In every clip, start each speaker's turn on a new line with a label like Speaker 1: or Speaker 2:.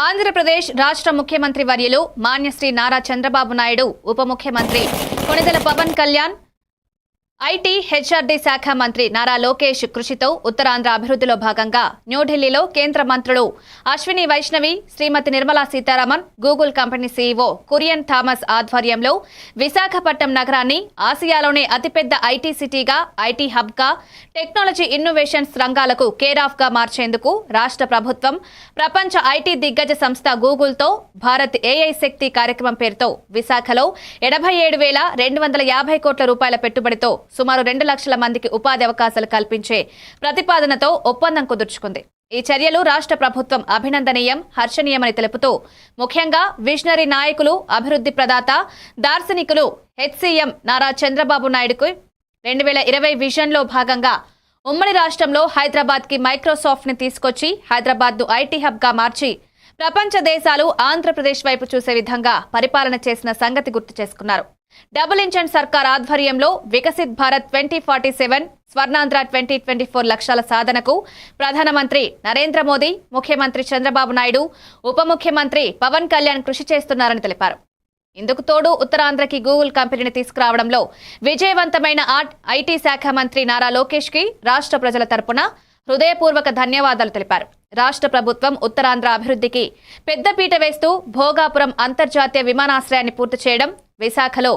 Speaker 1: ఆంధ్రప్రదేశ్ రాష్ట్ర ముఖ్యమంత్రి వర్యులు మాన్యశ్రీ నారా చంద్రబాబు నాయుడు, ఉప ముఖ్యమంత్రి కొణిదెల పవన్ కళ్యాణ్, ఐటీ హెచ్ఆర్డీ శాఖ మంత్రి నారా లోకేష్ కృషితో ఉత్తరాంధ్ర అభివృద్ధిలో భాగంగా న్యూఢిల్లీలో కేంద్ర మంత్రులు Ashwini Vaishnavi, Shrimati Nirmala Sitharaman, Google company CEO Kurian Thomas ఆధ్వర్యంలో విశాఖపట్నం నగరాన్ని ఆసియాలోనే అతిపెద్ద ఐటీ సిటీగా, ఐటీ హబ్గా, టెక్నాలజీ ఇన్నోవేషన్స్ రంగాలకు కేర్ ఆఫ్ గా మార్చేందుకు రాష్ట్ర ప్రభుత్వం ప్రపంచ ఐటీ దిగ్గజ సంస్థ గూగుల్తో భారత్ ఏఐ శక్తి కార్యక్రమం పేరుతో విశాఖలో 87,250 కోట్ల రూపాయల పెట్టుబడితో సుమారు 2 లక్షల మందికి ఉపాధి అవకాశాలు కల్పించే ప్రతిపాదనతో ఒప్పందం కుదుర్చుకుంది. ఈ చర్యలు రాష్ట్ర ప్రభుత్వం అభినందనీయం, హర్షణీయమని తెలుపుతూ ముఖ్యంగా విజనరీ నాయకులు, అభివృద్ధి ప్రదాత, దార్శనికులు హెచ్సీఎం నారా చంద్రబాబు నాయుడుకు 2020 విజన్లో భాగంగా ఉమ్మడి రాష్ట్రంలో హైదరాబాద్కి మైక్రోసాఫ్ట్ ని తీసుకొచ్చి హైదరాబాద్ను ఐటీ హబ్గా మార్చి ప్రపంచ దేశాలు ఆంధ్రప్రదేశ్ వైపు చూసే విధంగా పరిపాలన చేసిన సంగతి గుర్తు చేసుకున్నారు. డబుల్ ఇంజన్ సర్కార్ ఆధ్వర్యంలో వికసిత్ భారత్ 2047, స్వర్ణాంధ్ర 2024 లక్ష్యాల సాధనకు ప్రధానమంత్రి నరేంద్ర మోదీ, ముఖ్యమంత్రి చంద్రబాబు నాయుడు, ఉప ముఖ్యమంత్రి పవన్ కళ్యాణ్ కృషి చేస్తున్నారని తెలిపారు. ఇందుకు తోడు ఉత్తరాంధ్రకి గూగుల్ కంపెనీని తీసుకురావడంలో విజయవంతమైన ఐటీ శాఖ మంత్రి నారా లోకేష్ కి రాష్ట్ర ప్రజల తరపున హృదయపూర్వక ధన్యవాదాలు తెలిపారు. రాష్ట్ర ప్రభుత్వం ఉత్తరాంధ్ర అభివృద్ధికి పెద్దపీట వేస్తూ భోగాపురం అంతర్జాతీయ విమానాశ్రయాన్ని పూర్తి చేయడం, విశాఖలో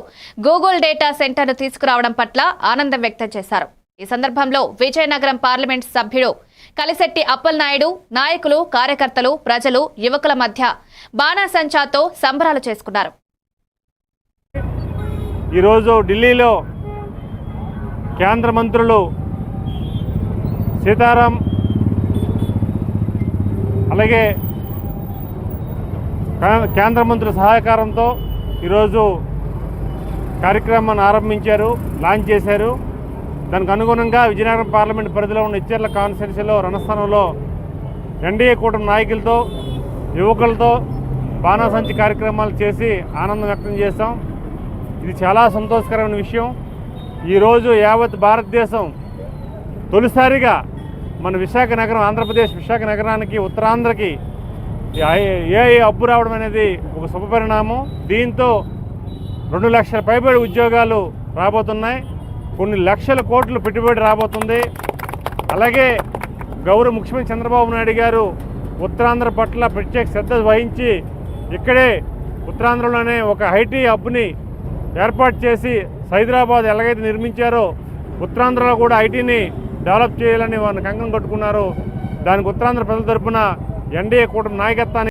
Speaker 1: గూగుల్ డేటా సెంటర్ను తీసుకురావడం పట్ల ఆనందం వ్యక్తం చేశారు. ఈ సందర్భంలో విజయనగరం పార్లమెంట్ సభ్యుడు కలిశెట్టి అప్పలనాయుడు, నాయకులు, కార్యకర్తలు, ప్రజలు, యువకుల మధ్య బాణాసంచాతో సంబరాలు చేసుకున్నారు.
Speaker 2: ఈరోజు ఢిల్లీలో కేంద్ర మంత్రులు సీతారాం, అలాగే కేంద్ర మంత్రుల సహకారంతో ఈరోజు కార్యక్రమాన్ని ఆరంభించారు, లాంచ్ చేశారు. దానికి అనుగుణంగా విజయనగరం పార్లమెంట్ పరిధిలో ఉన్న ఇచ్చెర్ల కాన్స్టిట్యున్సీలో రణస్థానంలో ఎన్డీఏ కూటమి నాయకులతో, యువకులతో బాణాసంచి కార్యక్రమాలు చేసి ఆనందం వ్యక్తం చేస్తాం. ఇది చాలా సంతోషకరమైన విషయం. ఈరోజు యావత్ భారతదేశం తొలిసారిగా మన విశాఖ నగరం, ఆంధ్రప్రదేశ్ విశాఖ నగరానికి, ఉత్తరాంధ్రకి ఏఐ హబ్ రావడం అనేది ఒక శుభపరిణామం. దీంతో 2 లక్షల పైబడి ఉద్యోగాలు రాబోతున్నాయి, కొన్ని లక్షల కోట్లు పెట్టుబడి రాబోతుంది. అలాగే గౌరవ ముఖ్యమంత్రి చంద్రబాబు నాయుడు గారు ఉత్తరాంధ్ర పట్ల ప్రత్యేక శ్రద్ధ వహించి ఇక్కడే ఉత్తరాంధ్రలోనే ఒక ఐటీ హబ్ని ఏర్పాటు చేసి హైదరాబాద్ ఎలాగైతే నిర్మించారో ఉత్తరాంధ్రలో కూడా ఐటీని డెవలప్ చేయాలని వారిని కంకణం కట్టుకున్నారు. దానికి ఉత్తరాంధ్ర ప్రజల తరపున ఎన్డీఏ కూటమి నాయకత్వాన్ని